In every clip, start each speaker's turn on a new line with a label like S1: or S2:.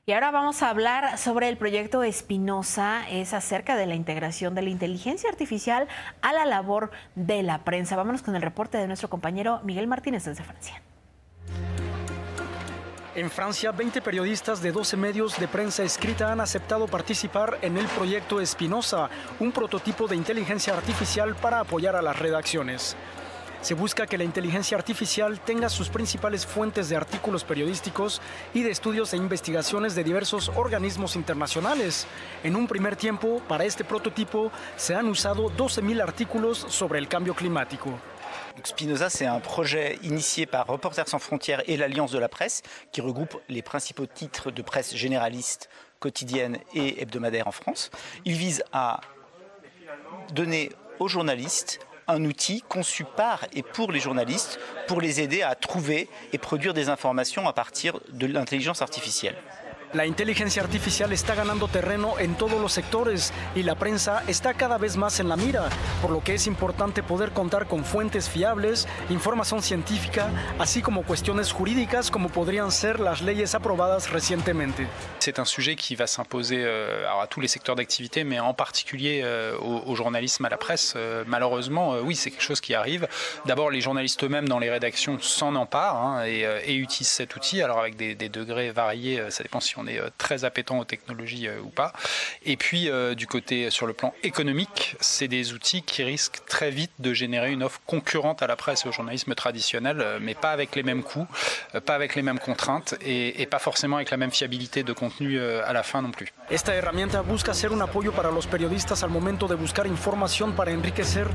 S1: Y ahora vamos a hablar sobre el proyecto Espinosa. Es acerca de la integración de la inteligencia artificial a la labor de la prensa. Vámonos con el reporte de nuestro compañero Miguel Martínez desde Francia.
S2: En Francia, 20 periodistas de 12 medios de prensa escrita han aceptado participar en el proyecto Espinosa, un prototipo de inteligencia artificial para apoyar a las redacciones. Se busca que la inteligencia artificial tenga sus principales fuentes de artículos periodísticos y de estudios e investigaciones de diversos organismos internacionales. En un primer tiempo, para este prototipo, se han usado 12.000 artículos sobre el cambio climático.
S3: Spinoza, c'est un projet initié par Reporters sans frontières et l'Alliance de la presse, qui regroupe les principaux titres de presse généraliste, quotidienne et hebdomadaire en France. Il vise à donner aux journalistes un outil conçu par et pour les journalistes pour les aider à trouver et produire des informations à partir de l'intelligence artificielle.
S2: La inteligencia artificial está ganando terreno en todos los sectores y la prensa está cada vez más en la mira, por lo que es importante poder contar con fuentes fiables, información científica, así como cuestiones jurídicas como podrían ser las leyes aprobadas recientemente.
S4: C'est un sujet qui va s'imposer à tous les secteurs d'activité, mais en particulier au journalisme, à la presse. Malheureusement, oui, c'est quelque chose qui arrive. D'abord, les journalistes eux-mêmes dans les rédactions s'en emparent et utilisent cet outil, alors avec des degrés variés, ça dépend si on est très appétant aux technologies ou pas. Et puis, du côté sur le plan économique, c'est des outils qui risquent très vite de générer une offre concurrente à la presse et au journalisme traditionnel, mais pas avec les mêmes coûts, pas avec les mêmes contraintes et pas forcément avec la même fiabilité de contenu à la fin non plus.
S2: Esta herramienta busca ser un apoyo para los periodistas al momento de buscar información para enriquecer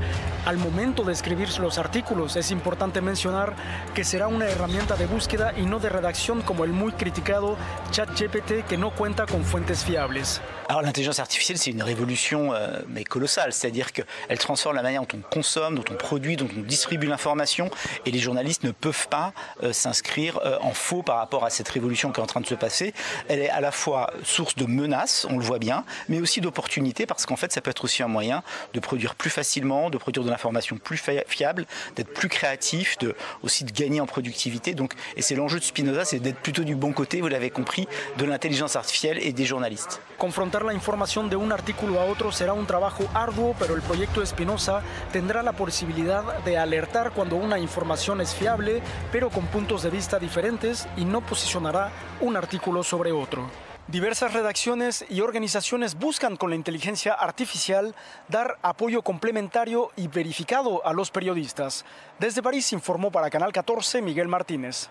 S2: al momento de escribir los artículos. Es importante mencionar que será una herramienta de búsqueda y no de redacción como el muy criticado ChatGPT que no cuenta con fuentes fiables.
S3: Alors l'intelligence artificielle, c'est une révolution mais colossale, c'est-à-dire qu'elle transforme la manière dont on consomme, dont on produit, dont on distribue l'information, et les journalistes ne peuvent pas s'inscrire en faux par rapport à cette révolution qui est en train de se passer. Elle est à la fois source de menaces, on le voit bien, mais aussi d'opportunités, parce qu'en fait ça peut être aussi un moyen de produire plus facilement, de produire de l'information plus fiable, d'être plus créatif, aussi de gagner en productivité. Donc, et c'est l'enjeu de Spinoza, c'est d'être plutôt du bon côté, vous l'avez compris, de l'intelligence artificielle et des journalistes.
S2: Confrontar la información de un artículo a otro será un trabajo arduo, pero el proyecto Espinosa tendrá la posibilidad de alertar cuando una información es fiable, pero con puntos de vista diferentes, y no posicionará un artículo sobre otro. Diversas redacciones y organizaciones buscan con la inteligencia artificial dar apoyo complementario y verificado a los periodistas. Desde París informó para Canal 14 Miguel Martínez.